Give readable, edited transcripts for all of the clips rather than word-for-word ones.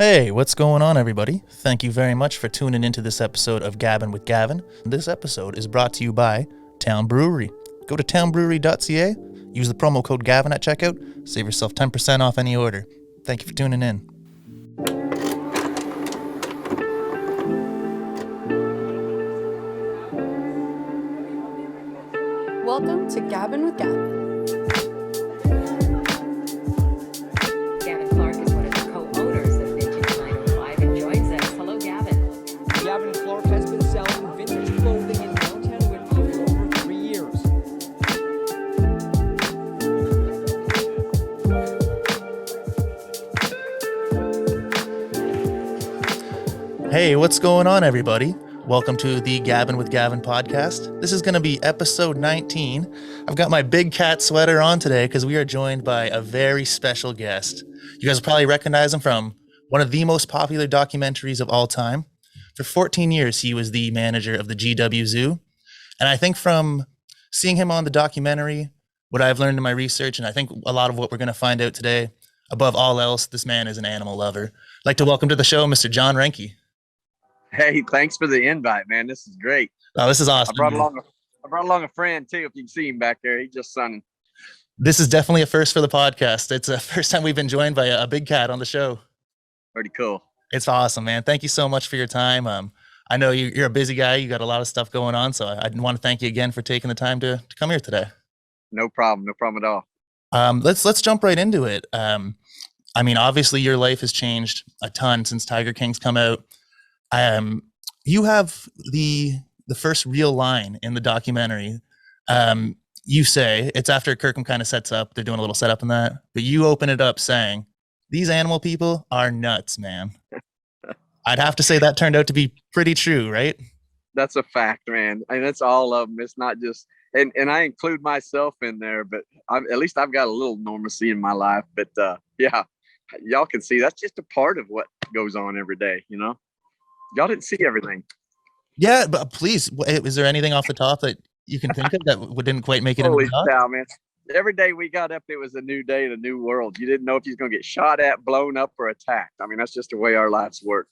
Hey, what's going on, everybody? Thank you very much for tuning into this episode of Gabbin with Gavin. This episode is brought to you by Town Brewery. Go to townbrewery.ca, use the promo code Gavin at checkout, save yourself 10% off any order. Thank you for tuning in. Welcome to Gabbin with Gavin. Gavin Clark is one of the co-owners of Vintage 905 and joins us. Hello, Gavin. Gavin Clark has been selling vintage clothing in downtown Whitby for over 3 years. Hey, what's going on, everybody? Welcome to the Gabbin with Gavin podcast. This is going to be episode 19. I've got my big cat sweater on today because we are joined by a very special guest. You guys will probably recognize him from one of the most popular documentaries of all time. For 14 years, he was the manager of the GW Zoo. And I think from seeing him on the documentary, what I've learned in my research, and I think a lot of what we're going to find out today, above all else, this man is an animal lover. I'd like to welcome to the show, Mr. John Reinke. Hey, thanks for the invite, man. This is great. Oh, this is awesome. I brought along a friend too. If you can see him back there, he's just sunning. This is definitely a first for the podcast. It's the first time we've been joined by a big cat on the show. Pretty cool. It's awesome, man. Thank you so much for your time. I know you're a busy guy. You got a lot of stuff going on, so I want to thank you again for taking the time to come here today. No problem at all. Let's jump right into it. I mean, obviously your life has changed a ton since Tiger King's come out. You have the first real line in the documentary. You say it's after Kirkham kind of sets up, they're doing a little setup in that, but you open it up saying, "These animal people are nuts, man." I'd have to say that turned out to be pretty true, right? That's a fact, man. I mean, that's all of them. It's not just, and I include myself in there, but at least I've got a little normalcy in my life. But yeah, y'all can see that's just a part of what goes on every day, you know? Y'all didn't see everything. Yeah, but please, is there anything off the top that you can think of that didn't quite make it in Holy the doc? cow, man. Every day we got up, it was a new day in a new world. You didn't know if you was going to get shot at, blown up, or attacked. I mean, that's just the way our lives worked.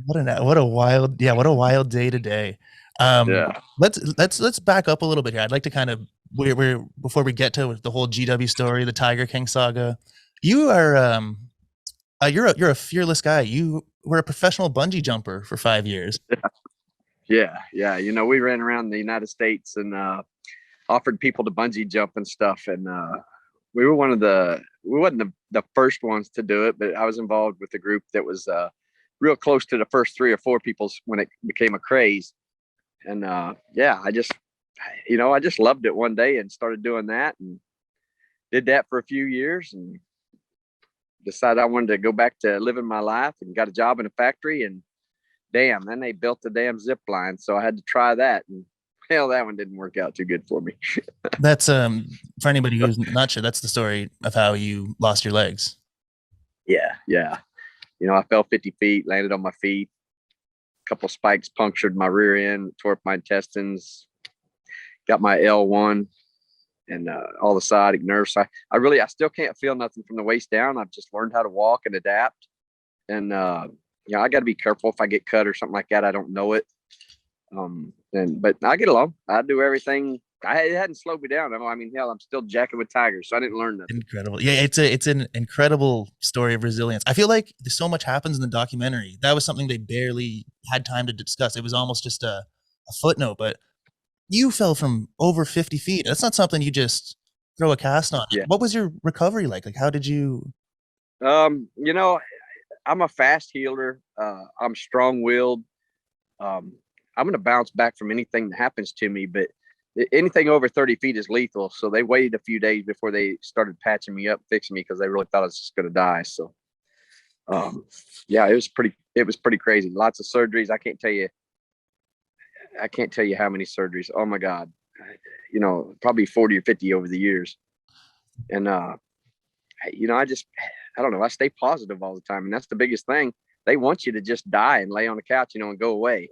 What a wild day today. Yeah. Let's back up a little bit here. I'd like to kind of we're before we get to the whole GW story, the Tiger King saga. You are you're a fearless guy. You were a professional bungee jumper for 5 years. Yeah. You know, we ran around the United States and offered people to bungee jump and stuff. And we wasn't the first ones to do it, but I was involved with a group that was real close to the first 3 or 4 people when it became a craze. And yeah, I just loved it one day and started doing that and did that for a few years and decided I wanted to go back to living my life and got a job in a factory and damn, then they built the damn zip line. So I had to try that and hell, that one didn't work out too good for me. That's for anybody who's not sure, that's the story of how you lost your legs. Yeah. You know, I fell 50 feet, landed on my feet, a couple spikes punctured my rear end, tore up my intestines, got my L1 and all the sciatic nerves. I still can't feel nothing from the waist down. I've just learned how to walk and adapt. And, you know, I got to be careful if I get cut or something like that. I don't know it. But I get along. I do everything. It hadn't slowed me down. I mean, hell, I'm still jacking with tigers, so I didn't learn nothing. Incredible. Yeah, it's an incredible story of resilience. I feel like so much happens in the documentary. That was something they barely had time to discuss. It was almost just a footnote, but you fell from over 50 feet. That's not something you just throw a cast on. Yeah. What was your recovery like? Like, how did you? You know, I'm a fast healer. I'm strong-willed. I'm going to bounce back from anything that happens to me, but anything over 30 feet is lethal. So they waited a few days before they started patching me up, fixing me, because they really thought I was just going to die. So, yeah, it was pretty crazy. Lots of surgeries. I can't tell you how many surgeries. Oh my God. You know, probably 40 or 50 over the years. And, you know, I don't know. I stay positive all the time. And that's the biggest thing. They want you to just die and lay on the couch, you know, and go away.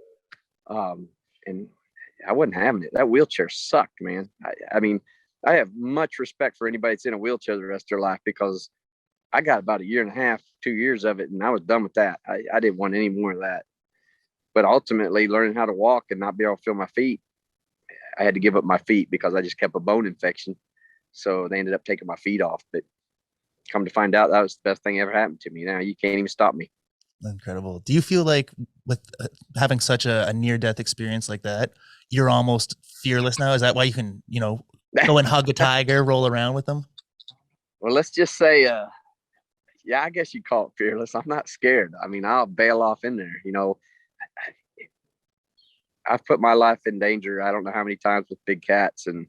And I wasn't having it. That wheelchair sucked, man. I mean, I have much respect for anybody that's in a wheelchair the rest of their life because I got about a year and a half, 2 years of it, and I was done with that. I didn't want any more of that. But ultimately, learning how to walk and not be able to feel my feet, I had to give up my feet because I just kept a bone infection. So they ended up taking my feet off. But come to find out, that was the best thing ever happened to me. Now you can't even stop me. Incredible. Do you feel like with having such a near-death experience like that, you're almost fearless now? Is that why you can, go and hug a tiger, roll around with them? Well, let's just say, yeah, I guess you call it fearless. I'm not scared. I mean, I'll bail off in there. I've put my life in danger. I don't know how many times with big cats, and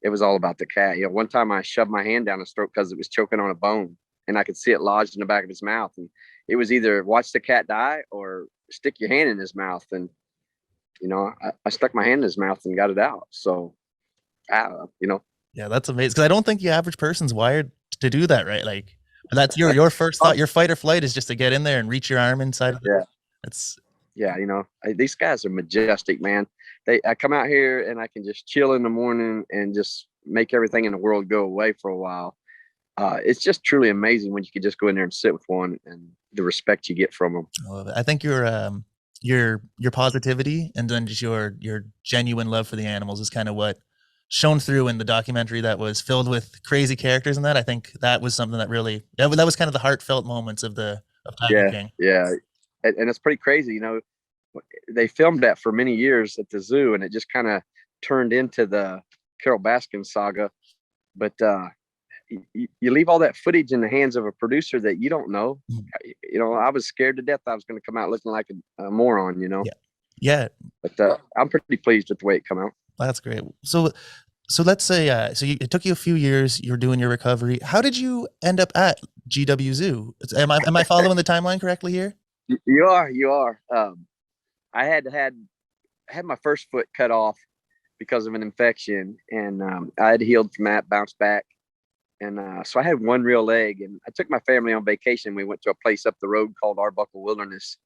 it was all about the cat. One time I shoved my hand down his throat because it was choking on a bone, and I could see it lodged in the back of his mouth. And it was either watch the cat die or stick your hand in his mouth. And, I stuck my hand in his mouth and got it out. So, Yeah, that's amazing. Because I don't think the average person's wired to do that, right? Like, that's your first thought. Your fight or flight is just to get in there and reach your arm inside of it. Yeah. It's Yeah, these guys are majestic, man. I come out here and I can just chill in the morning and just make everything in the world go away for a while. It's just truly amazing when you can just go in there and sit with one and the respect you get from them. I love it. I think your positivity and then just your genuine love for the animals is kind of what shone through in the documentary that was filled with crazy characters. And that I think that was something that really that was kind of the heartfelt moments of Tiger King. Yeah. And it's pretty crazy. They filmed that for many years at the zoo, and it just kind of turned into the Carol Baskin saga. But you leave all that footage in the hands of a producer that you don't know. I was scared to death I was going to come out looking like a moron, Yeah. But I'm pretty pleased with the way it came out. That's great. So let's say, it took you a few years, you're doing your recovery. How did you end up at GW Zoo? Am I following the timeline correctly here? You are. I had my first foot cut off because of an infection, and I had healed from that, bounced back. And so I had one real leg, and I took my family on vacation. We went to a place up the road called Arbuckle Wilderness,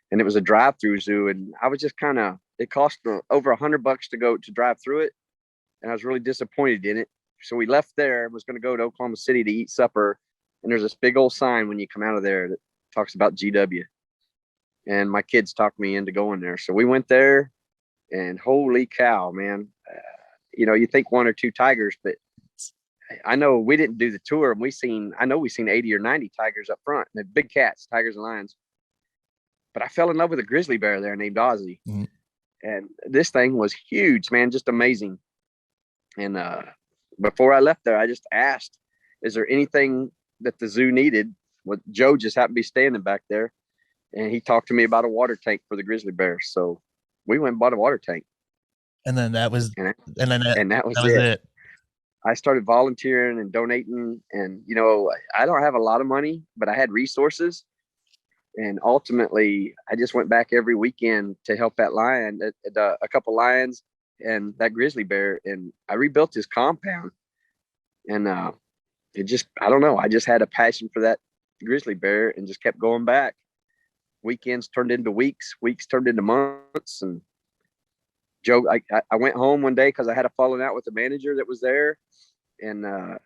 and it was a drive-through zoo. And I was just it cost over $100 to go to drive through it. And I was really disappointed in it. So we left there and was going to go to Oklahoma City to eat supper. And there's this big old sign when you come out of there that talks about GW. And my kids talked me into going there. So we went there, and holy cow, man. You think one or two tigers, but I know we didn't do the tour, and we seen 80 or 90 tigers up front. They're big cats, tigers and lions. But I fell in love with a grizzly bear there named Ozzy. Mm-hmm. And this thing was huge, man, just amazing. And before I left there, I just asked, is there anything that the zoo needed? Well, Joe just happened to be standing back there, and he talked to me about a water tank for the grizzly bear. So we went and bought a water tank. And then that was it. I started volunteering and donating, and I don't have a lot of money, but I had resources. And ultimately, I just went back every weekend to help that lion, a couple lions, and that grizzly bear. And I rebuilt his compound. And I don't know. I just had a passion for that grizzly bear and just kept going back. Weekends turned into weeks turned into months. And Joe, I went home one day because I had a falling out with the manager that was there. And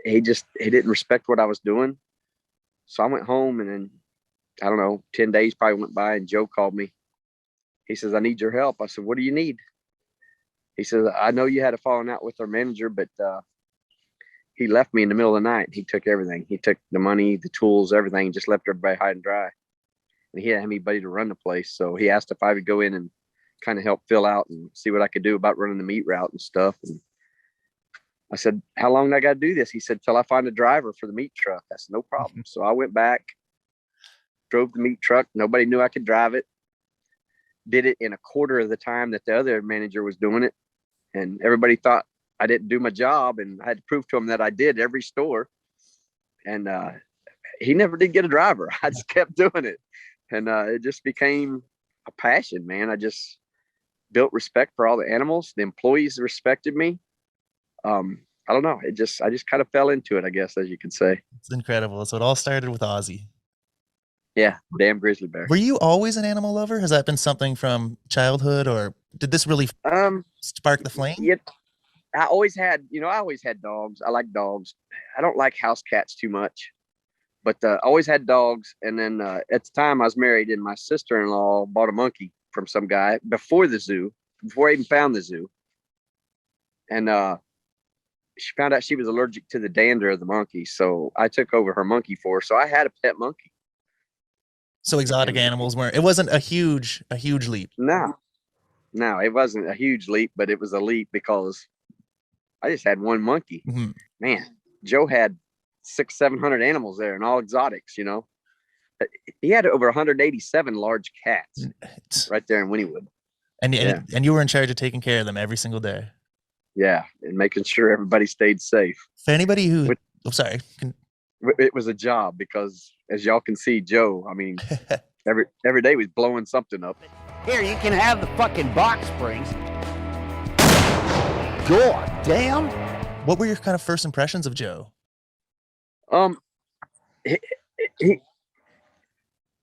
he didn't respect what I was doing. So I went home, and then, I don't know, 10 days probably went by, and Joe called me. He says, I need your help. I said, what do you need? He says, I know you had a falling out with our manager, but he left me in the middle of the night. He took everything. He took the money, the tools, everything, just left everybody high and dry. And he didn't have anybody to run the place. So he asked if I would go in and kind of help fill out and see what I could do about running the meat route and stuff. And I said, how long do I got to do this? He said, till I find a driver for the meat truck. I said, no problem. So I went back, drove the meat truck. Nobody knew I could drive it. Did it in a quarter of the time that the other manager was doing it. And everybody thought I didn't do my job. And I had to prove to him that I did every store. And he never did get a driver. I just kept doing it. And it just became a passion, man. I just built respect for all the animals. The employees respected me. I don't know. I just kind of fell into it, I guess, as you could say. It's incredible. So it all started with Ozzy. Yeah, damn grizzly bear. Were you always an animal lover? Has that been something from childhood, or did this really spark the flame? Yeah, I always had dogs. I like dogs. I don't like house cats too much. but always had dogs. And then at the time I was married, and my sister-in-law bought a monkey from some guy before I even found the zoo. And she found out she was allergic to the dander of the monkey. So I took over her monkey for her. So I had a pet monkey. So exotic animals weren't. It wasn't a huge leap. No, it wasn't a huge leap, but it was a leap because I just had one monkey. Mhm. Man, Joe had 600-700 animals there, and all exotics. He had over 187 large cats right there in Wynnewood. And you were in charge of taking care of them every single day. Yeah, and making sure everybody stayed safe. For anybody who, sorry, it was a job because, as y'all can see, Joe, I mean, every day he was blowing something up. Here, you can have the fucking box springs. God damn. What were your kind of first impressions of Joe?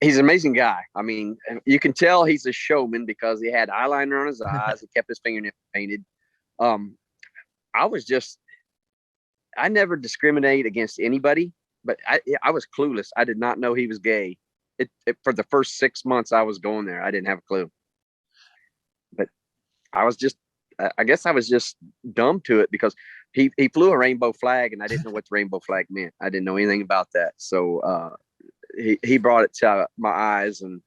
He's an amazing guy. I mean, you can tell he's a showman because he had eyeliner on his eyes. He kept his fingernails painted. I never discriminate against anybody, but I was clueless. I did not know he was gay. For the first 6 months I was going there, I didn't have a clue. But I guess I was just dumb to it because he flew a rainbow flag, and I didn't know what the rainbow flag meant. I didn't know anything about that. So he brought it to my eyes, and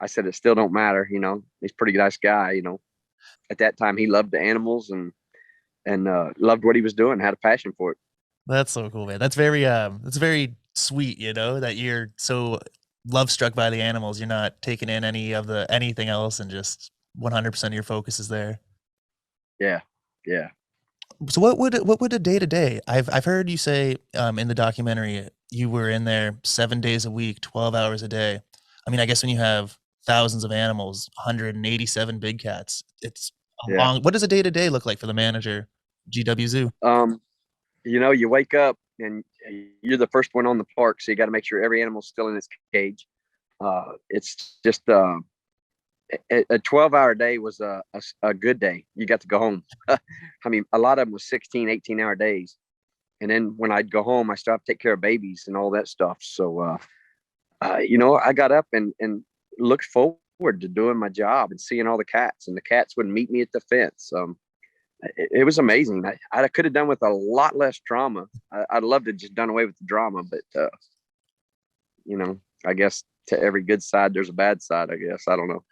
I said, it still don't matter. He's a pretty nice guy. At that time he loved the animals and loved what he was doing, had a passion for it. That's so cool, man. That's very sweet, that you're so love struck by the animals. You're not taking in anything else, and just 100% of your focus is there. Yeah. So what would a day to day? I've heard you say in the documentary you were in there 7 days a week, 12 hours a day. I mean, I guess when you have thousands of animals, 187 big cats, it's long. What does a day to day look like for the manager, GW Zoo? You wake up and you're the first one on the park, so you got to make sure every animal's still in its cage. It's just a 12-hour day was a good day. You got to go home. I mean, a lot of them was 16, 18-hour days. And then when I'd go home, I still have to take care of babies and all that stuff. So, I got up and looked forward to doing my job and seeing all the cats, and the cats would meet me at the fence. It was amazing. I could have done with a lot less drama. I'd love to just done away with the drama, but I guess to every good side, there's a bad side, I guess. I don't know.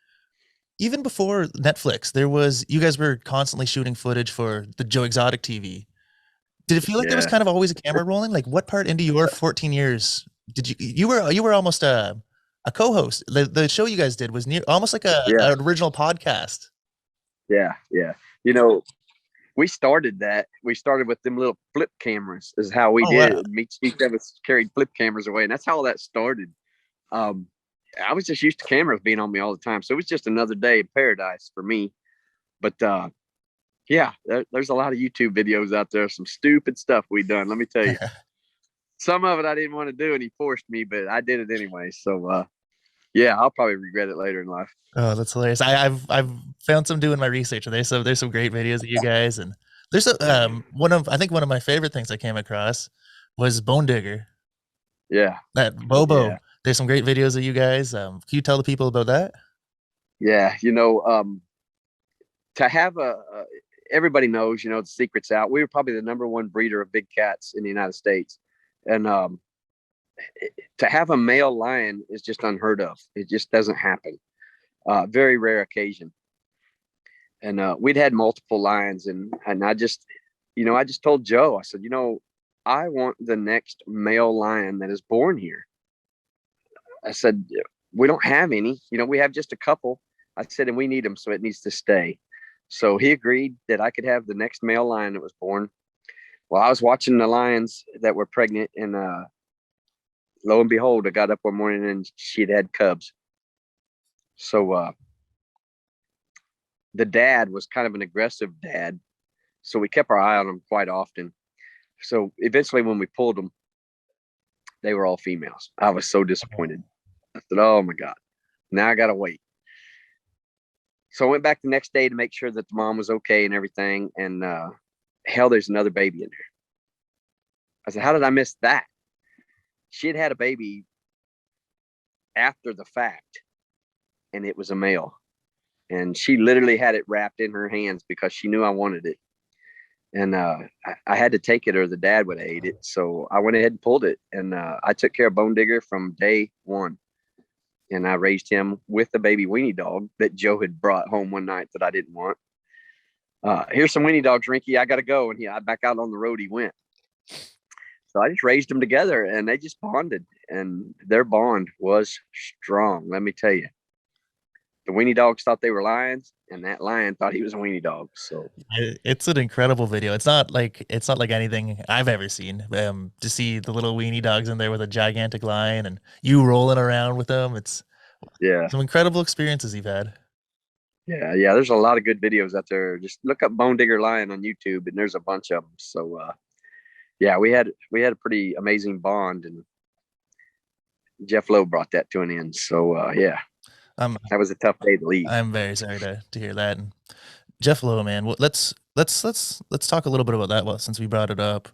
Even before Netflix, you guys were constantly shooting footage for the Joe Exotic TV. Did it feel like there was kind of always a camera rolling? Like, what part into your 14 years did you were almost a co-host. The show you guys did was almost like an original podcast. Yeah. We started with them little flip cameras is how we did it. Each of us carried flip cameras away, and that's how that started. I was just used to cameras being on me all the time, so it was just another day in paradise for me. But there's a lot of YouTube videos out there, some stupid stuff we done, let me tell you. Some of it I didn't want to do, and he forced me, but I did it anyway. So I'll probably regret it later in life. Oh, that's hilarious. I've found some doing my research, and there's some great videos of you guys, and there's one of my favorite things I came across was Bone Digger. Yeah. That Bobo. Yeah. There's some great videos of you guys. Can you tell the people about that? Yeah, to have everybody knows, the secret's out. We were probably the number one breeder of big cats in the United States. And to have a male lion is just unheard of. It just doesn't happen. Very rare occasion. And we'd had multiple lions, and I just told Joe, I said, I want the next male lion that is born here. I said, we don't have any, we have just a couple. I said, and we need them, so it needs to stay. So he agreed that I could have the next male lion that was born. Well, I was watching the lions that were pregnant, and lo and behold, I got up one morning and she'd had cubs. So the dad was kind of an aggressive dad, so we kept our eye on them quite often. So eventually when we pulled them, they were all females. I was so disappointed. I said, oh my God, now I got to wait. So I went back the next day to make sure that the mom was okay and everything. And hell, there's another baby in there. I said, how did I miss that? she had had a baby after the fact, and it was a male. And she literally had it wrapped in her hands because she knew I wanted it. And I had to take it or the dad would have ate it. So I went ahead and pulled it. And I took care of Bone Digger from day one. And I raised him with the baby weenie dog that Joe had brought home one night that I didn't want. Here's some weenie dogs, Rinky. I got to go. And back out on the road he went. So I just raised them together and they just bonded. And their bond was strong, let me tell you. The weenie dogs thought they were lions, and that lion thought he was a weenie dog. So It's an incredible video. It's not like anything I've ever seen. To see the little weenie dogs in there with a gigantic lion and you rolling around with them, it's some incredible experiences you've had. Yeah. There's a lot of good videos out there. Just look up Bone Digger Lion on YouTube, and there's a bunch of them. So we had a pretty amazing bond, and Jeff Lowe brought that to an end. So that was a tough day to leave. I'm very sorry to hear that. And Jeff Lowe, man, let's talk a little bit about that since we brought it up.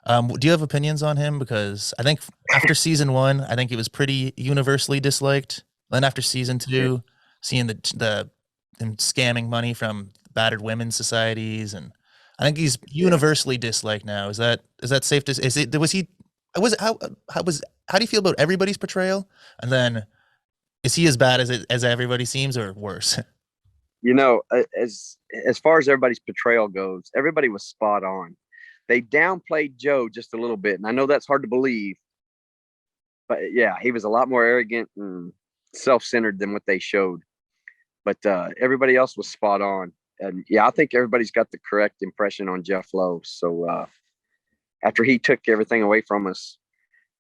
Do you have opinions on him? Because I think after season 1, I think it was pretty universally disliked. Then after season 2, seeing the him scamming money from battered women's societies, and I think he's universally disliked now. Is that safe to how do you feel about everybody's portrayal? And then is he as bad as everybody seems, or worse? As far as everybody's portrayal goes, everybody was spot on. They downplayed Joe just a little bit, and I know that's hard to believe, but he was a lot more arrogant and self-centered than what they showed. But everybody else was spot on, and I think everybody's got the correct impression on Jeff Lowe. So after he took everything away from us,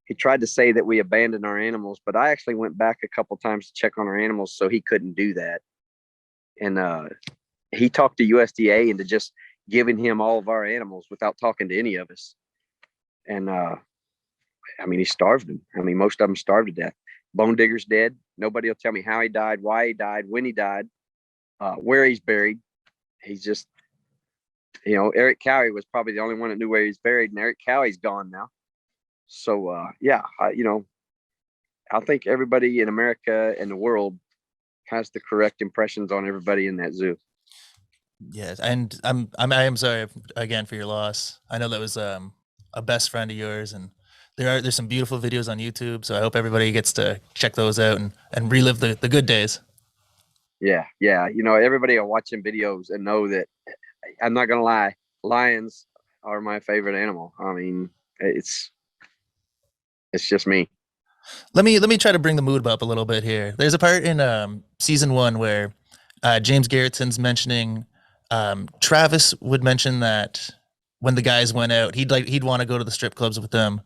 he tried to say that we abandoned our animals, but I actually went back a couple times to check on our animals, so he couldn't do that. And he talked to USDA into just giving him all of our animals without talking to any of us. And he starved them. Most of them starved to death. Bone Digger's dead. Nobody will tell me how he died, why he died, when he died, where he's buried. He's just, Eric Cowie was probably the only one that knew where he's buried, and Eric Cowie's gone now. So, I think everybody in America and the world has the correct impressions on everybody in that zoo. Yes, and I am sorry again for your loss. I know that was a best friend of yours, and there's some beautiful videos on YouTube. So I hope everybody gets to check those out and relive the good days. Yeah. Everybody will watch them videos and know that I'm not gonna lie, lions are my favorite animal. It's just me. Let me try to bring the mood up a little bit here. There's a part in season 1 where James Garrettson's mentioning Travis would mention that when the guys went out, he'd want to go to the strip clubs with them.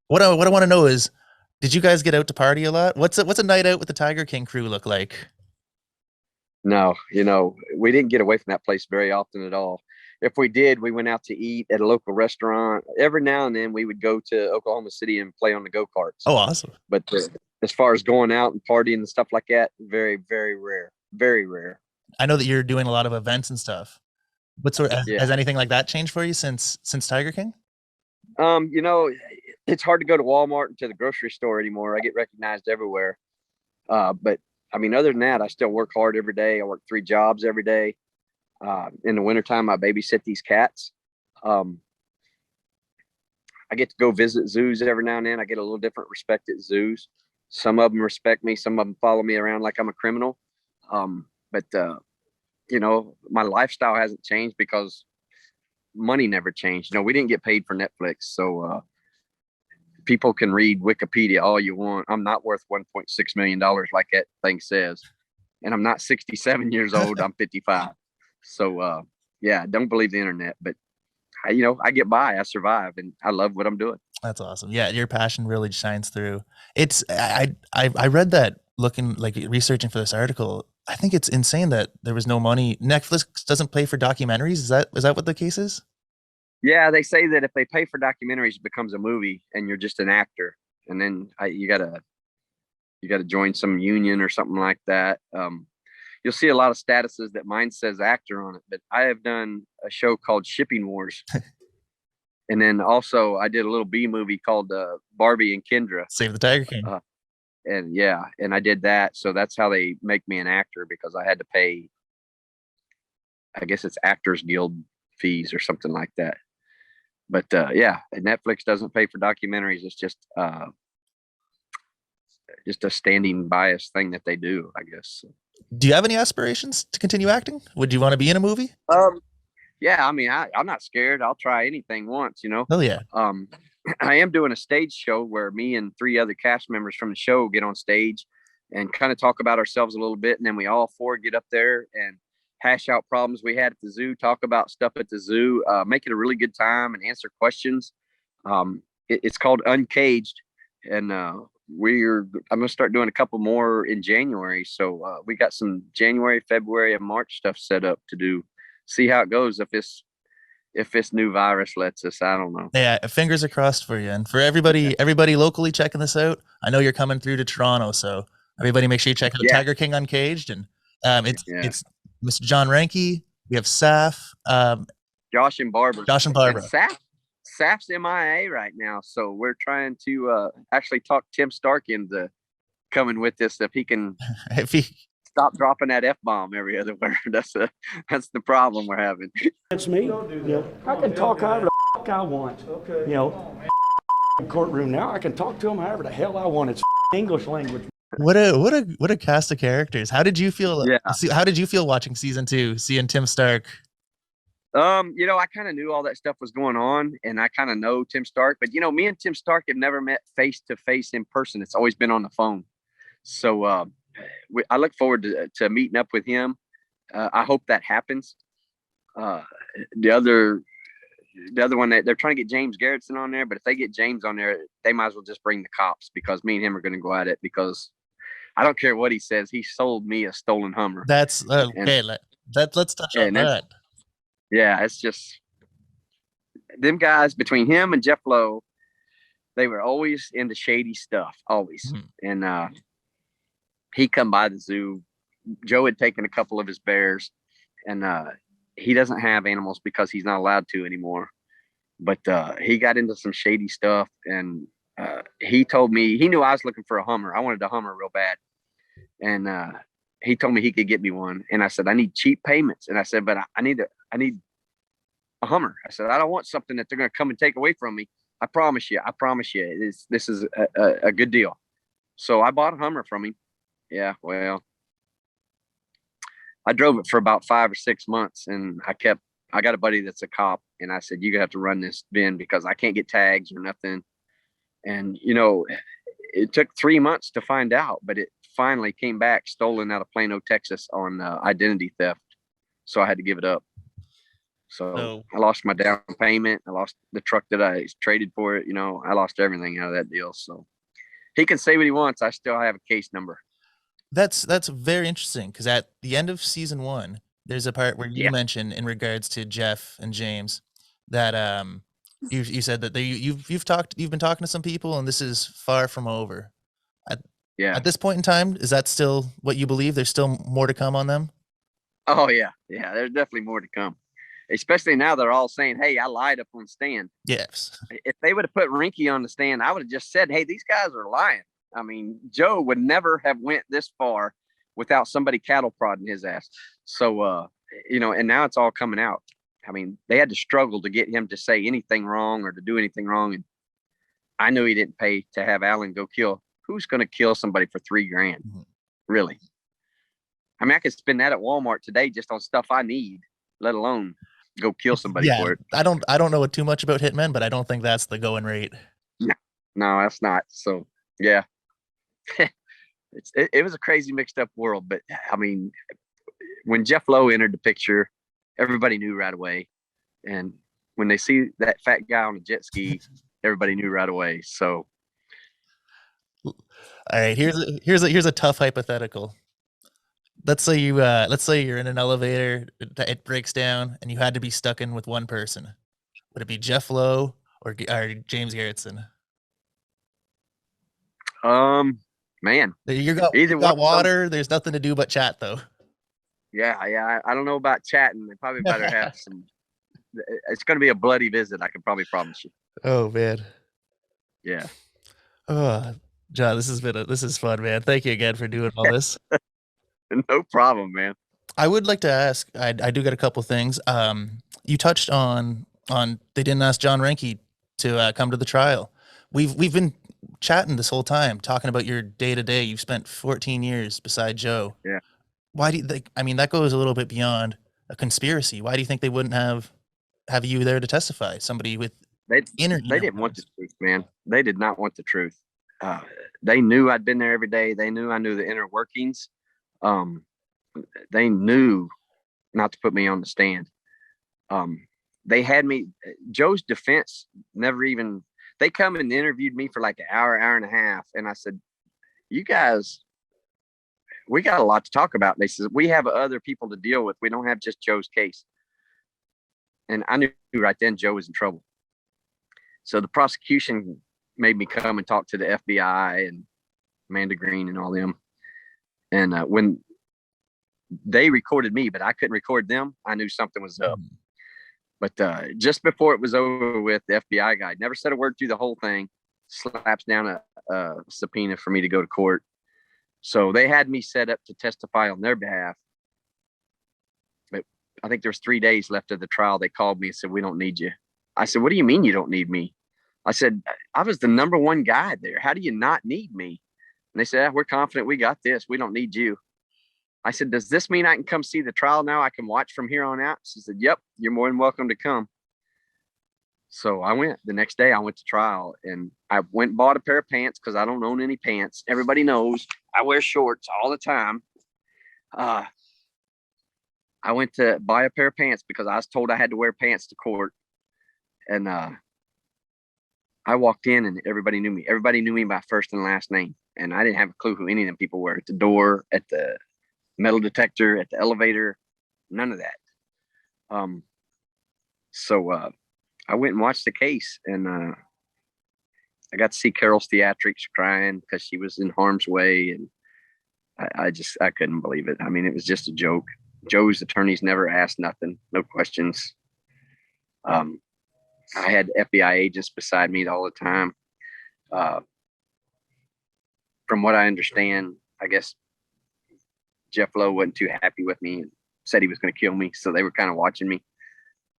What I want to know is, did you guys get out to party a lot? What's a night out with the Tiger King crew look like? No, we didn't get away from that place very often at all. If we did, we went out to eat at a local restaurant. Every now and then we would go to Oklahoma City and play on the go-karts. Oh, awesome. But as far as going out and partying and stuff like that, very, very rare. Very rare. I know that you're doing a lot of events and stuff. What sort has anything like that changed for you since Tiger King? It's hard to go to Walmart and to the grocery store anymore. I get recognized everywhere. But other than that, I still work hard every day. I work 3 jobs every day. In the wintertime, I babysit these cats. I get to go visit zoos every now and then. I get a little different respect at zoos. Some of them respect me. Some of them follow me around like I'm a criminal. But my lifestyle hasn't changed because money never changed. We didn't get paid for Netflix. So people can read Wikipedia all you want. I'm not worth $1.6 million like that thing says. And I'm not 67 years old. I'm 55. So, don't believe the internet, but I get by, I survive, and I love what I'm doing. That's awesome. Yeah. Your passion really shines through. I read that researching for this article. I think it's insane that there was no money. Netflix doesn't pay for documentaries. Is that what the case is? Yeah. They say that if they pay for documentaries, it becomes a movie and you're just an actor. And then you gotta join some union or something like that. You'll see a lot of statuses that mine says actor on it, but I have done a show called Shipping Wars. And then also I did a little B movie called Barbie and Kendra. Save the Tiger King. And yeah, and I did that. So that's how they make me an actor, because I had to pay, I guess it's Actors Guild fees or something like that. But yeah, Netflix doesn't pay for documentaries. It's just a standing bias thing that they do, I guess. Do you have any aspirations to continue acting? Would you want to be in a movie? Yeah, I mean, I'm not scared. I'll try anything once, you know. Oh yeah. I am doing a stage show where me and 3 other cast members from the show get on stage and kind of talk about ourselves a little bit, and then we all 4 get up there and hash out problems we had at the zoo, talk about stuff at the zoo, make it a really good time and answer questions. It's called Uncaged, and I'm gonna start doing a couple more in January. So we got some January, February, and March stuff set up to do. See how it goes. If this new virus lets us, I don't know. Yeah, fingers are crossed for you. And for everybody locally checking this out, I know you're coming through to Toronto, so everybody make sure you check out Tiger King Uncaged. And it's Mr. John Reinke. We have Saf, Josh and Barbara. And Saf's MIA right now, so we're trying to actually talk Tim Stark into coming with us if he can stop dropping that F-bomb every other word. That's the problem we're having. That's me. You know, I can talk however the fuck I want. Okay. You know, courtroom now, I can talk to them however the hell I want. It's English language. What a cast of characters. How did you feel? Yeah. How did you feel watching season 2, seeing Tim Stark? You know, I kind of knew all that stuff was going on, and I kind of know Tim Stark, but you know, me and Tim Stark have never met face to face in person. It's always been on the phone. So I look forward to meeting up with him. I hope that happens. The other one, they're trying to get James Garretson on there, but if they get James on there, they might as well just bring the cops, because me and him are going to go at it, because I don't care what he says. He sold me a stolen Hummer. That's okay. Let's touch on that. Yeah, it's just them guys, between him and Jeff Lowe, they were always into shady stuff, always. Mm-hmm. And he come by the zoo. Joe had taken a couple of his bears, and he doesn't have animals because he's not allowed to anymore. But he got into some shady stuff, and he told me, he knew I was looking for a Hummer. I wanted a Hummer real bad. And he told me he could get me one. And I said, I need cheap payments. And I said, but I need a Hummer. I said, I don't want something that they're going to come and take away from me. I promise you. This is a good deal. So I bought a Hummer from him. Yeah, well, I drove it for about 5 or 6 months, and I got a buddy that's a cop, and I said, you have to run this bin because I can't get tags or nothing. And, you know, it took 3 months to find out, but it finally came back stolen out of Plano, Texas on identity theft. So I had to give it up. So I lost my down payment. I lost the truck that I traded for it. You know, I lost everything out of that deal. So he can say what he wants. I still have a case number. That's very interesting, because at the end of season 1, there's a part where you mention in regards to Jeff and James that you said that you've been talking to some people, and this is far from over. At this point in time, is that still what you believe? There's still more to come on them? Oh yeah, there's definitely more to come. Especially now they're all saying, hey, I lied up on stand. Yes. If they would have put Reinke on the stand, I would have just said, hey, these guys are lying. I mean, Joe would never have went this far without somebody cattle prodding his ass. So, you know, and now it's all coming out. I mean, they had to struggle to get him to say anything wrong or to do anything wrong. And I knew he didn't pay to have Alan go kill. Who's going to kill somebody for $3,000? Mm-hmm. Really? I mean, I could spend that at Walmart today just on stuff I need, let alone go kill somebody for it. I don't know too much about hitmen, but I don't think that's the going rate. No, that's not. So yeah, it was a crazy mixed up world. But I mean, when Jeff Lowe entered the picture, everybody knew right away. And when they see that fat guy on a jet ski, everybody knew right away. So, all right, here's a tough hypothetical. Let's say you're in an elevator, it breaks down, and you had to be stuck in with one person. Would it be Jeff Lowe or James Garretson? Man, you got water. There's nothing to do but chat, though. Yeah. I don't know about chatting. They probably better have some it's going to be a bloody visit. I can probably promise you. Oh man. Yeah. Oh, John, this is fun, man. Thank you again for doing all this. No problem, man. I would like to ask. I do got a couple things. You touched on they didn't ask John Reinke to come to the trial. We've been chatting this whole time, talking about your day to day. You've spent 14 years beside Joe. Yeah. Why do you think? I mean, that goes a little bit beyond a conspiracy. Why do you think they wouldn't have you there to testify? Somebody with They didn't want the truth, man. They did not want the truth. They knew I'd been there every day. They knew I knew the inner workings. They knew not to put me on the stand. They had me. Joe's defense never even. They come and interviewed me for like an hour and a half, and I said, "You guys, we got a lot to talk about." They said, "We have other people to deal with. We don't have just Joe's case." And I knew right then Joe was in trouble. So the prosecution made me come and talk to the FBI and Amanda Green and all them. And when they recorded me, but I couldn't record them, I knew something was up. But just before it was over with, the FBI guy never said a word through the whole thing, slaps down a subpoena for me to go to court. So they had me set up to testify on their behalf. But I think there was 3 days left of the trial. They called me and said, "We don't need you." I said, "What do you mean you don't need me?" I said, "I was the number one guy there. How do you not need me?" And they said, "We're confident we got this. We don't need you." I said, "Does this mean I can come see the trial now? I can watch from here on out?" She said, "Yep, you're more than welcome to come." So I went. The next day I went to trial, and I went and bought a pair of pants because I don't own any pants. Everybody knows I wear shorts all the time. I went to buy a pair of pants because I was told I had to wear pants to court. And I walked in and everybody knew me. Everybody knew me by first and last name. And I didn't have a clue who any of them people were. At the door, at the metal detector, at the elevator, none of that. So I went and watched the case, and I got to see Carol's theatrics crying because she was in harm's way. And I couldn't believe it. I mean, it was just a joke. Joe's attorneys never asked nothing, no questions. I had FBI agents beside me all the time. From what I understand, I guess Jeff Lowe wasn't too happy with me and said he was going to kill me. So they were kind of watching me.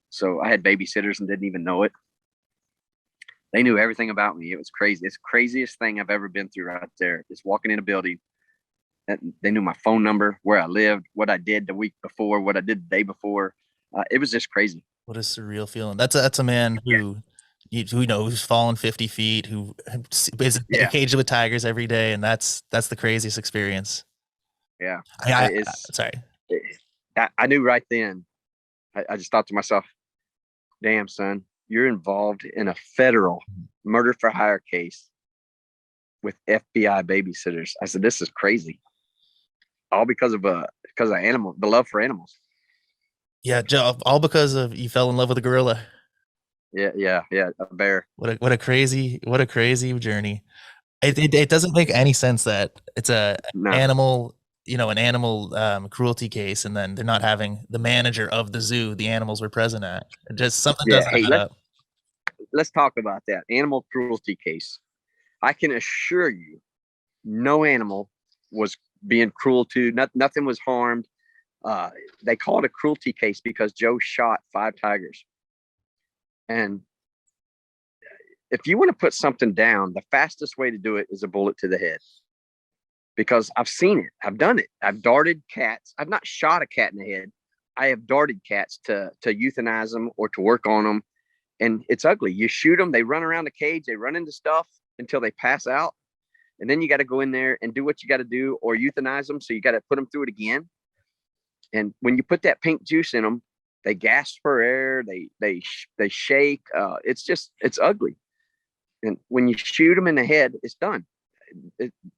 So I had babysitters and didn't even know it. They knew everything about me. It was crazy. It's the craziest thing I've ever been through right there. Just walking in a building. They knew my phone number, where I lived, what I did the week before, what I did the day before. It was just crazy. What a surreal feeling. That's a man who who's fallen 50 feet, who is caged with tigers every day, and that's the craziest experience. Yeah. Sorry. I knew right then. I just thought to myself, "Damn, son, you're involved in a federal murder for hire case with FBI babysitters." I said, "This is crazy." All because of animal, the love for animals. Yeah, Joe, all because of you fell in love with a gorilla. Yeah, a bear. What a crazy journey. It doesn't make any sense that it's animal cruelty case, and then they're not having the manager of the zoo the animals were present at. It just something doesn't add up. Let's talk about that animal cruelty case. I can assure you, no animal was being cruel to. Nothing was harmed. They call it a cruelty case because Joe shot 5 tigers. And if you want to put something down, the fastest way to do it is a bullet to the head. Because I've seen it. I've done it. I've darted cats. I've not shot a cat in the head. I have darted cats to euthanize them or to work on them. And it's ugly. You shoot them, they run around the cage, they run into stuff until they pass out. And then you got to go in there and do what you got to do, or euthanize them. So you got to put them through it again. And when you put that pink juice in them, they gasp for air. They shake. It's ugly. And when you shoot them in the head, it's done.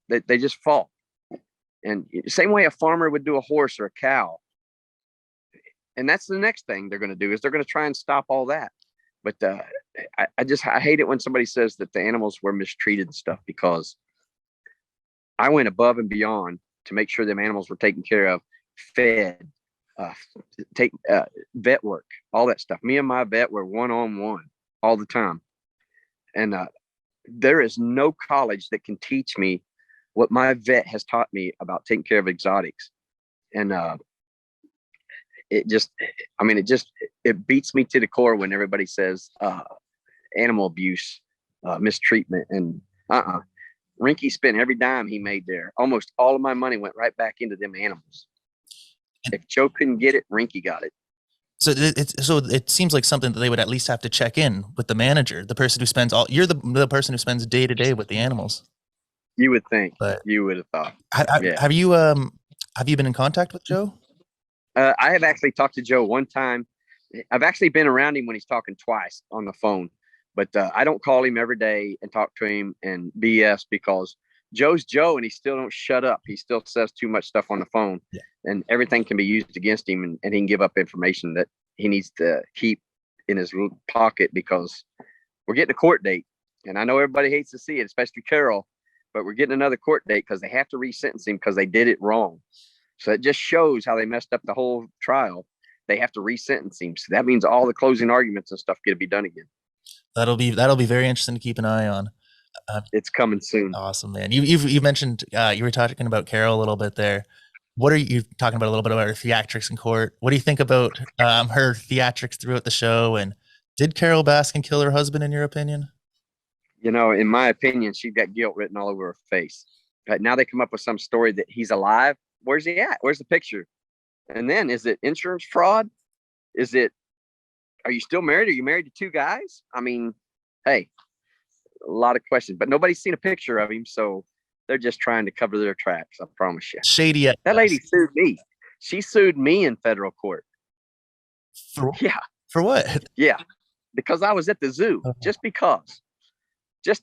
They just fall. And same way a farmer would do a horse or a cow. And that's the next thing they're going to do, is they're going to try and stop all that. But I hate it when somebody says that the animals were mistreated and stuff, because I went above and beyond to make sure them animals were taken care of, fed, take vet work, all that stuff. Me and my vet were one-on-one all the time. And there is no college that can teach me what my vet has taught me about taking care of exotics. And it beats me to the core when everybody says animal abuse, mistreatment, and Reinke spent every dime he made there. Almost all of my money went right back into them animals. If Joe couldn't get it, Reinke got it. So it seems like something that they would at least have to check in with the manager, the person who spends you're the person who spends day to day with the animals. You would think, but you would have thought. Have you been in contact with Joe? I have actually talked to Joe one time. I've actually been around him when he's talking twice on the phone, but I don't call him every day and talk to him and BS, because Joe's Joe and he still don't shut up. He still says too much stuff on the phone, and everything can be used against him, and he can give up information that he needs to keep in his little pocket, because we're getting a court date. And I know everybody hates to see it, especially Carol, but we're getting another court date because they have to resentence him because they did it wrong. So it just shows how they messed up the whole trial. They have to resentence him. So that means all the closing arguments and stuff get to be done again. That'll be very interesting to keep an eye on. It's coming soon. Awesome, man. You mentioned you were talking about Carol a little bit there. What are you talking about a little bit about her theatrics in court? What do you think about her theatrics throughout the show? And did Carol Baskin kill her husband, in your opinion? You know, in my opinion, she got guilt written all over her face. Now they come up with some story that he's alive. Where's he at? Where's the picture? And then, is it insurance fraud? Are you still married? Are you married to two guys? I mean, hey, a lot of questions, but nobody's seen a picture of him. So they're just trying to cover their tracks. I promise you. Shady. That lady sued me. She sued me in federal court. Yeah. For what? Yeah. Because I was at the zoo. Just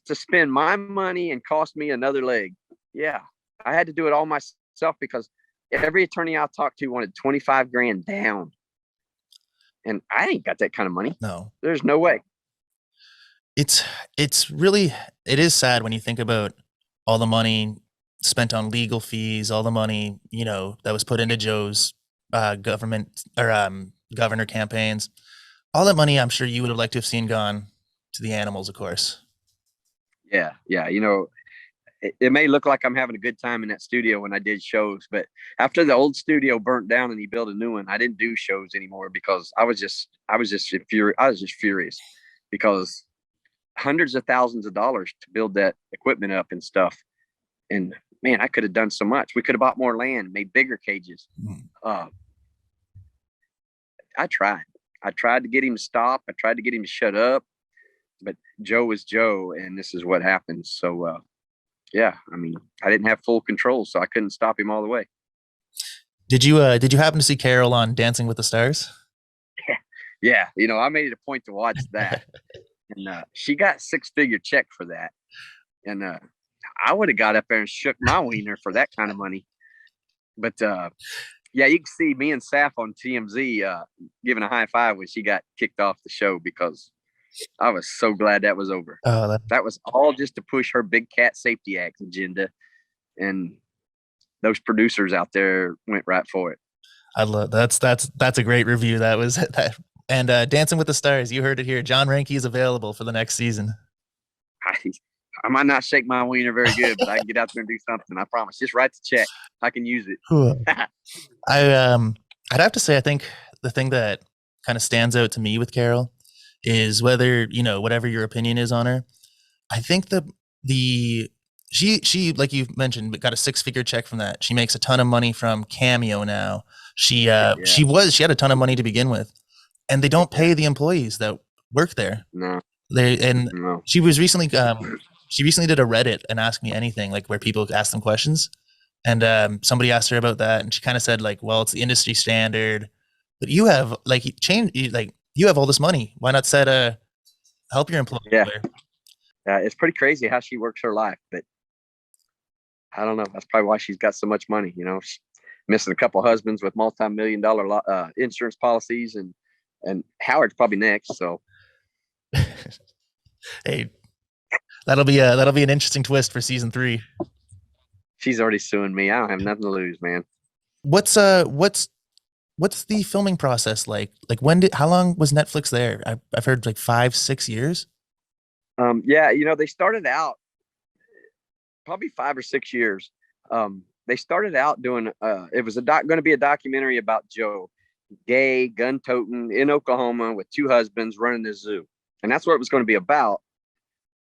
to spend my money and cost me another leg. Yeah. I had to do it all myself because every attorney I talked to wanted 25 grand down. And I ain't got that kind of money. No. There's no way. It is sad when you think about all the money spent on legal fees, all the money, that was put into Joe's government or governor campaigns. All that money, I'm sure you would have liked to have seen gone to the animals, of course. Yeah. Yeah. It may look like I'm having a good time in that studio when I did shows, but after the old studio burnt down and he built a new one, I didn't do shows anymore because I was just furious because hundreds of thousands of dollars to build that equipment up and stuff. And man, I could have done so much. We could have bought more land, made bigger cages. I tried to get him to stop. I tried to get him to shut up, but Joe was Joe, and this is what happened. So, yeah, I mean, I didn't have full control, so I couldn't stop him all the way. Did you happen to see Carol on Dancing with the Stars? Yeah. I made it a point to watch that. And she got $6-figure check for that. And I would have got up there and shook my wiener for that kind of money. But yeah, you can see me and Saf on TMZ giving a high five when she got kicked off the show because I was so glad that was over. Oh, that was all just to push her Big Cat Safety Act agenda. And those producers out there went right for it. I love that's a great review. That was that. And Dancing with the Stars, you heard it here. John Reinke is available for the next season. I might not shake my wiener very good, but I can get out there and do something. I promise. Just write the check. I can use it. I'd have to say, I think the thing that kind of stands out to me with Carol is whether, whatever your opinion is on her, I think she, like you mentioned, got a 6-figure check from that. She makes a ton of money from Cameo now. She had a ton of money to begin with, and they don't pay the employees that work there. No. She was recently, she recently did a Reddit and Ask Me Anything, like where people ask them questions. And somebody asked her about that, and she kind of said, like, well, it's the industry standard, but you have you have all this money. Why not help your employees? Yeah. It's pretty crazy how she works her life, but I don't know. That's probably why she's got so much money. She's missing a couple husbands with multi-million-dollar insurance policies, and Howard's probably next. So, hey, that'll be an interesting twist for season 3. She's already suing me. I don't have nothing to lose, man. What's what's the filming process like? Like how long was Netflix there? I've heard like 5-6 years. Yeah, they started out probably 5 or 6 years. They started out doing it was going to be a documentary about Joe, gay, gun toting in Oklahoma with 2 husbands running the zoo, and that's what it was going to be about.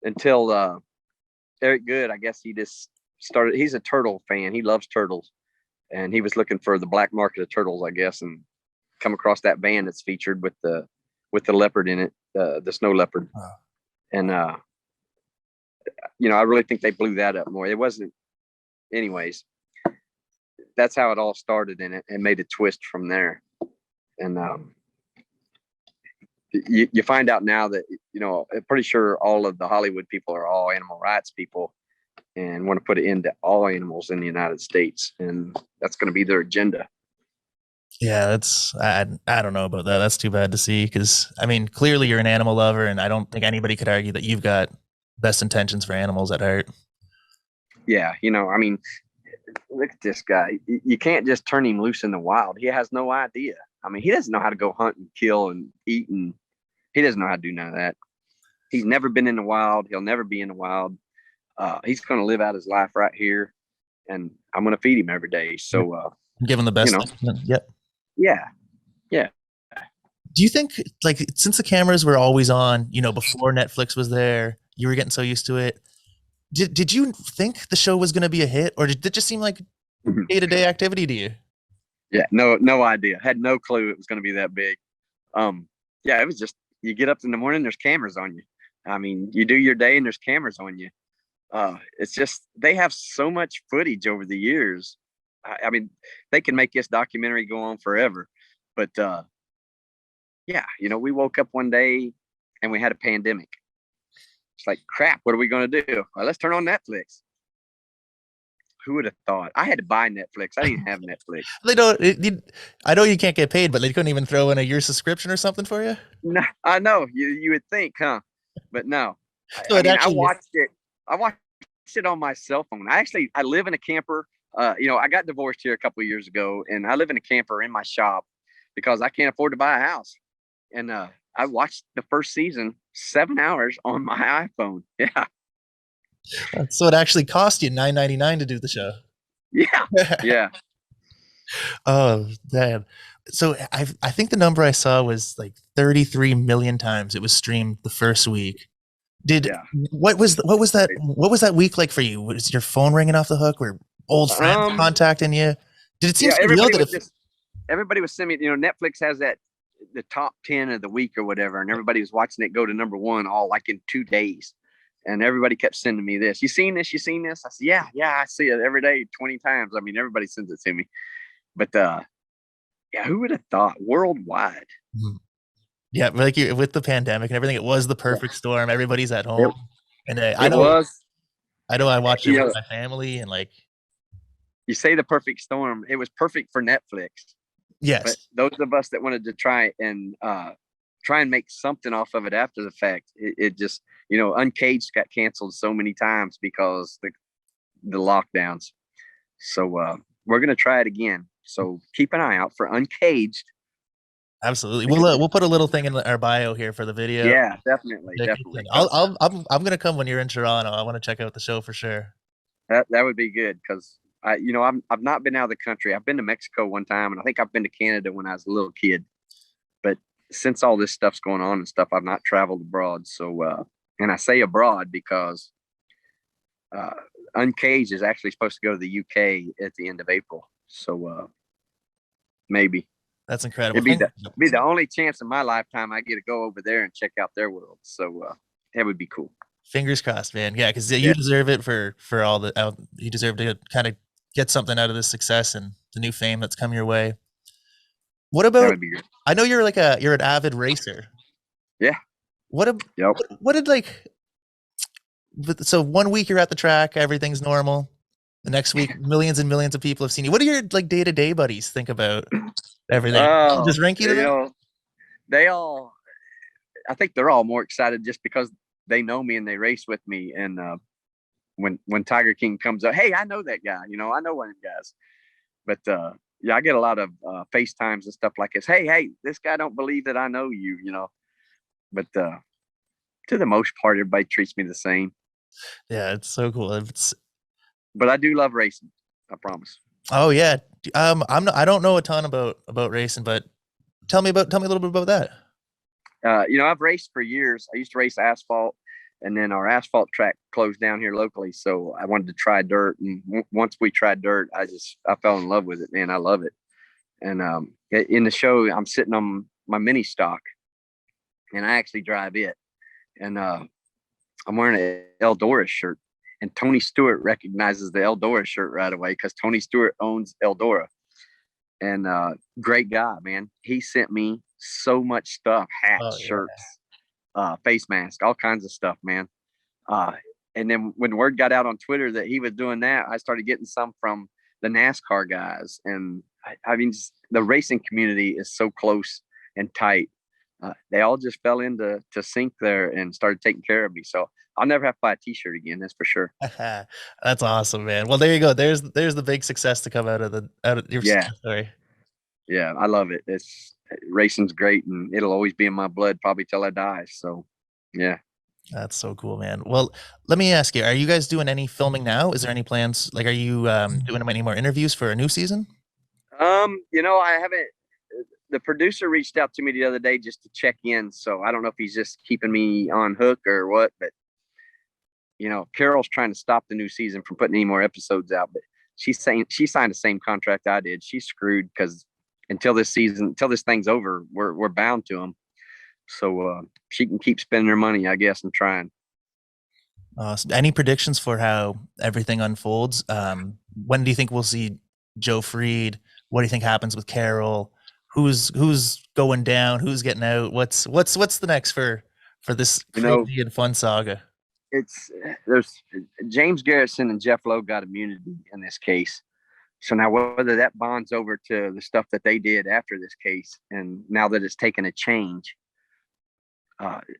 Until Eric Good, I guess he just started. He's a turtle fan. He loves turtles, and he was looking for the black market of turtles, I guess, and come across that band that's featured with the leopard in it, the snow leopard. Wow. And I really think they blew that up more. It wasn't, anyways. That's how it all started in it, and made a twist from there. And you find out now that I'm pretty sure all of the Hollywood people are all animal rights people, and want to put an end to all animals in the United States, and that's going to be their agenda. Yeah, I don't know about that. That's too bad to see, because I mean, clearly you're an animal lover, and I don't think anybody could argue that you've got best intentions for animals at heart. Yeah, I mean, look at this guy. You can't just turn him loose in the wild. He has no idea. I mean, he doesn't know how to go hunt and kill and eat, and he doesn't know how to do none of that. He's never been in the wild. He'll never be in the wild. He's going to live out his life right here, and I'm going to feed him every day. So, give him the best. Yep. Yeah. Do you think, like, since the cameras were always on, before Netflix was there, you were getting so used to it? Did you think the show was going to be a hit, or did it just seem like day-to-day activity to you? Yeah, no idea. Had no clue it was going to be that big. Yeah, it was just, you get up in the morning, there's cameras on you. I mean, you do your day and there's cameras on you. It's just, they have so much footage over the years. I mean, they can make this documentary go on forever. But yeah, we woke up one day and we had a pandemic. It's like, crap, what are we going to do? Well, let's turn on Netflix. Who would have thought? I had to buy Netflix. I didn't have Netflix. They don't. I know you can't get paid, but they couldn't even throw in a year subscription or something for you. No, I know you would think, huh? But no. So I watched it. I watched it on my cell phone. I live in a camper. I got divorced here a couple of years ago, and I live in a camper in my shop because I can't afford to buy a house. And I watched the first season 7 hours on my iPhone. Yeah. So it actually cost you $9.99 to do the show. Yeah. Yeah. Oh, damn. So I think the number I saw was like 33 million times it was streamed the first week. What was that week like for you? Was your phone ringing off the hook? Were old friends contacting you? Did it seem real that everybody was sending me, Netflix has the top 10 of the week or whatever, and everybody was watching it go to number 1 all like in 2 days. And everybody kept sending me this. You seen this? You seen this? I said, yeah, I see it every day, 20 times. I mean, everybody sends it to me. But yeah, who would have thought worldwide? Yeah, like with the pandemic and everything, it was the perfect storm. Everybody's at home, and I know I watched it with my family, and like, you say the perfect storm. It was perfect for Netflix. Yes, but those of us that wanted to try and make something off of it after the fact, it just, Uncaged got canceled so many times because the lockdowns. So we're gonna try it again. So keep an eye out for Uncaged. Absolutely. We'll put a little thing in our bio here for the video. Yeah, definitely. I'm gonna come when you're in Toronto. I want to check out the show for sure. That would be good, because I've not been out of the country. I've been to Mexico one time, and I think I've been to Canada when I was a little kid. But since all this stuff's going on and stuff, I've not traveled abroad. So and I say abroad because Uncaged is actually supposed to go to the UK at the end of April. So maybe. That's incredible. It'd be the only chance in my lifetime I get to go over there and check out their world. So that would be cool. Fingers crossed, man. Yeah, because you deserve it for all the. You deserve to kind of get something out of this success and the new fame that's come your way. What about? I know you're an avid racer. Yeah. What did like? So 1 week you're at the track, everything's normal. The next week, millions and millions of people have seen you. What do your like day-to-day buddies think about everything? Just Reinke to them? I think they're all more excited just because they know me and they race with me. And when Tiger King comes up, hey, I know that guy. I know one of them guys. But Yeah, I get a lot of FaceTimes and stuff like this. Hey, this guy don't believe that I know you, but to the most part, everybody treats me the same. Yeah, it's so cool. But I do love racing. I promise. Oh yeah. I don't know a ton about racing, but tell me a little bit about that. I've raced for years. I used to race asphalt, and then our asphalt track closed down here locally. So I wanted to try dirt. And once we tried dirt, I fell in love with it, man. I love it. And in the show, I'm sitting on my mini stock, and I actually drive it. And I'm wearing an Eldora shirt, and Tony Stewart recognizes the Eldora shirt right away because Tony Stewart owns Eldora. And great guy, man. He sent me so much stuff, hats, Oh, yeah. shirts, face mask, all kinds of stuff, man. And then when word got out on Twitter that he was doing that, I started getting some from the NASCAR guys. And I mean, the racing community is so close and tight. They all just fell into sync there and started taking care of me. So I'll never have to buy a t-shirt again. That's for sure. That's awesome, man. Well, there you go. There's the big success to come out of your story. Yeah, I love it. Racing's great, and it'll always be in my blood probably till I die. So, yeah. That's so cool, man. Well, let me ask you: are you guys doing any filming now? Is there any plans? Like, are you doing any more interviews for a new season? I haven't. The producer reached out to me the other day just to check in. So I don't know if he's just keeping me on hook or what, but Carol's trying to stop the new season from putting any more episodes out, but she's saying she signed the same contract I did. She's screwed because until this thing's over, we're bound to them. So she can keep spending her money, I guess, and trying. Any predictions for how everything unfolds? When do you think we'll see Joe Freed? What do you think happens with Carole? Who's going down? Who's getting out? What's the next for this crazy and fun saga? There's James Garrison and Jeff Lowe got immunity in this case. So now whether that bonds over to the stuff that they did after this case, and now that it's taken a change,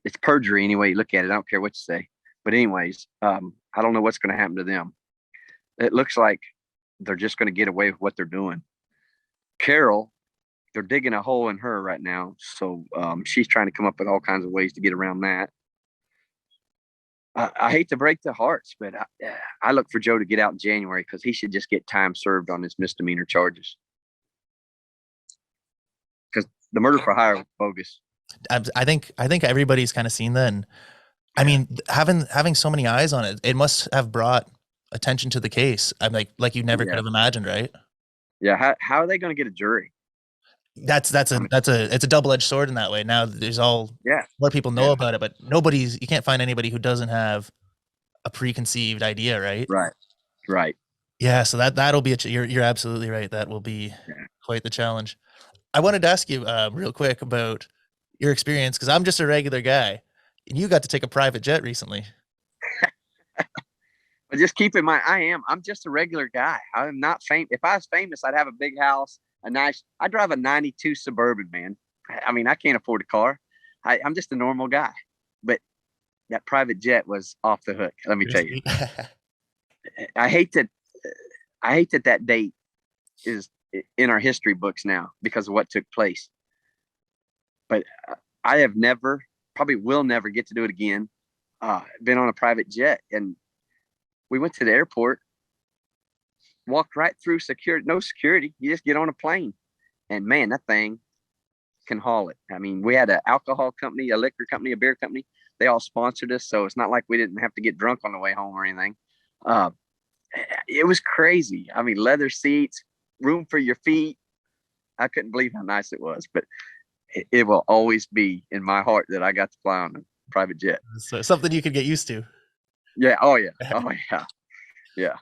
it's perjury anyway you look at it. I don't care what you say. But anyways, I don't know what's going to happen to them. It looks like they're just going to get away with what they're doing. Carole, they're digging a hole in her right now. So she's trying to come up with all kinds of ways to get around that. I hate to break the hearts, but I look for Joe to get out in January because he should just get time served on his misdemeanor charges. Because the murder for hire was bogus. I think everybody's kind of seen that. And I mean, having so many eyes on it, it must have brought attention to the case. I'm like you never could have imagined, right? Yeah. How are they going to get a jury? It's a double-edged sword in that way. Now there's more people know about it, but you can't find anybody who doesn't have a preconceived idea, right? Right. Yeah. So that'll be you're absolutely right. That will be quite the challenge. I wanted to ask you real quick about your experience, because I'm just a regular guy, and you got to take a private jet recently. But just keep in mind, I'm just a regular guy. I'm not famous. If I was famous, I'd have a big house. I drive a 92 Suburban, man. I mean, I can't afford a car. I'm just a normal guy, but that private jet was off the hook. Let me tell you, I hate that date is in our history books now because of what took place. But I have probably will never get to do it again. Been on a private jet, and we went to the airport. Walked right through security, no security. You just get on a plane, and man, that thing can haul it. I mean, we had an alcohol company, a liquor company, a beer company. They all sponsored us, so it's not like we didn't have to get drunk on the way home or anything. It was crazy. I mean, leather seats, room for your feet. I couldn't believe how nice it was, but it will always be in my heart that I got to fly on a private jet. So something you could get used to. Yeah. Oh yeah. Oh yeah. Yeah.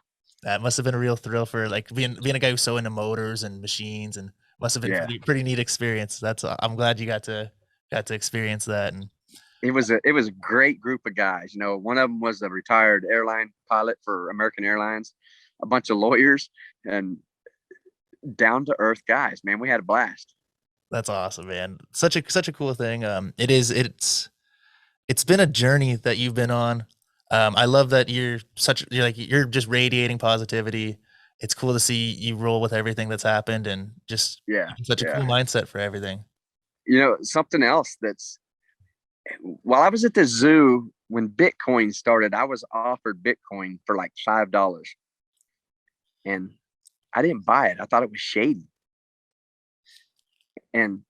That must have been a real thrill for being a guy who's so into motors and machines, and must have been pretty neat experience. I'm glad you got to experience that. And it was a great group of guys. One of them was a retired airline pilot for American Airlines, a bunch of lawyers, and down to earth guys, man. We had a blast. That's awesome, man. Such a cool thing. It's been a journey that you've been on. I love that you're just radiating positivity, it's cool to see you roll with everything that's happened and just Yeah, such a yeah. cool mindset for everything. You know, something else that's while I was at the zoo when Bitcoin started, I was offered Bitcoin for like $5, and I didn't buy it. I thought it was shady, and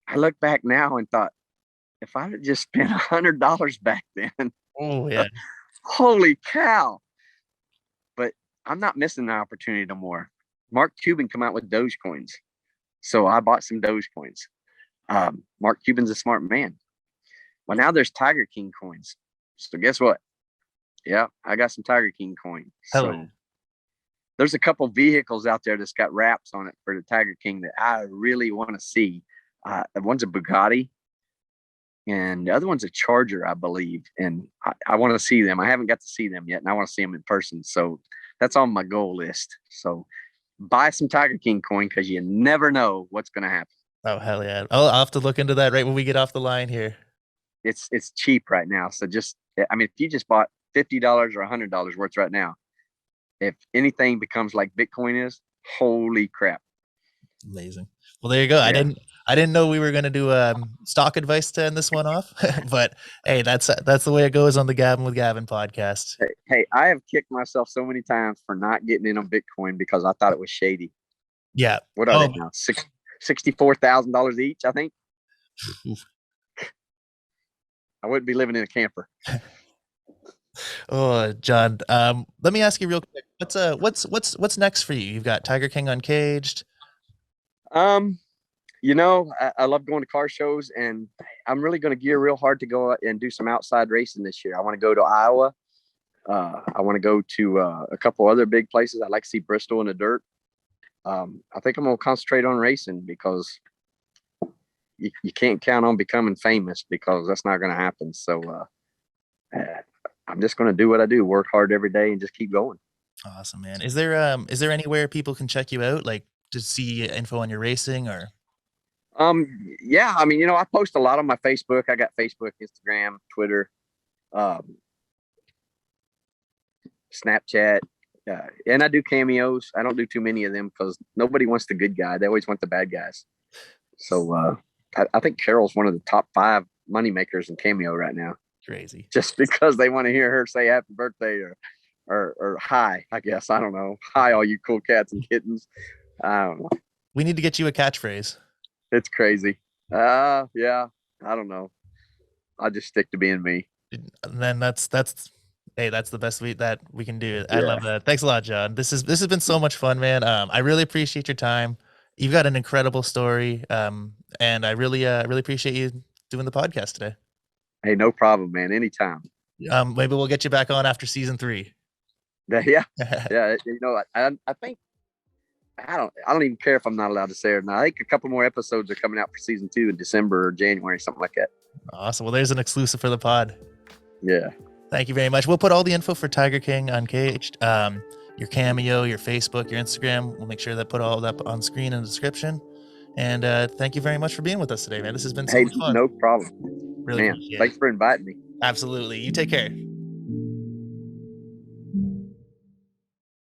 I look back now and thought, if I had just spent $100 back then, Oh yeah. holy cow! But I'm not missing the opportunity no more. Mark Cuban come out with Dogecoins, so I bought some Dogecoins. Mark Cuban's a smart man. Well, now there's Tiger King coins. So guess what? Yeah, I got some Tiger King coin. Hell So yeah. there's a couple vehicles out there that's got wraps on it for the Tiger King that I really want to see. One's a Bugatti, and the other one's a Charger, I believe. And I want to see them. I haven't got to see them yet, and I want to see them in person. So that's on my goal list. So buy some Tiger King coin because you never know what's going to happen. Oh hell yeah. I'll have to look into that right when we get off the line here. It's cheap right now. So just, I mean, if you just bought $50 or $100 worth right now, if anything becomes like Bitcoin is, holy crap. Amazing. Well, there you go. Yeah. I didn't know we were going to do stock advice to end this one off, but hey, that's the way it goes on the Gabbin with Gavin podcast. Hey, I have kicked myself so many times for not getting in on Bitcoin because I thought it was shady. Yeah. What are they now? $64,000 each, I think. I wouldn't be living in a camper. Oh, John. Let me ask you real quick. What's next for you? You've got Tiger King Uncaged. You know, I love going to car shows, and I'm really going to gear real hard to go and do some outside racing this year. I want to go to Iowa. I want to go to a couple other big places. I'd like to see Bristol in the dirt. I think I'm going to concentrate on racing because you can't count on becoming famous because that's not going to happen. So I'm just going to do what I do, work hard every day, and just keep going. Awesome, man. Is there anywhere people can check you out, like to see info on your racing or? Yeah, I mean, you know, I post a lot on my Facebook. I got Facebook, Instagram, Twitter, Snapchat, and I do cameos. I don't do too many of them because nobody wants the good guy. They always want the bad guys. So I think Carol's one of the top 5 money makers in Cameo right now. Crazy. Just because they want to hear her say happy birthday or hi, I guess. I don't know. Hi, all you cool cats and kittens. I don't know. We need to get you a catchphrase. It's crazy. Yeah, I don't know. I'll just stick to being me. And then that's the best that we can do. I love that. Thanks a lot, John. This has been so much fun, man. I really appreciate your time. You've got an incredible story. And I really appreciate you doing the podcast today. Hey, no problem, man. Anytime. Maybe we'll get you back on after season 3. Yeah. Yeah. You know, I think I don't even care if I'm not allowed to say it now. I think a couple more episodes are coming out for season 2 in December or January, something like that. Awesome. Well, there's an exclusive for the pod. Yeah. Thank you very much. We'll put all the info for Tiger King Uncaged, your Cameo, your Facebook, your Instagram. We'll make sure that put all that on screen in the description. And thank you very much for being with us today, man. This has been so much fun. No problem. Really Man, thanks for inviting me. Absolutely. You take care.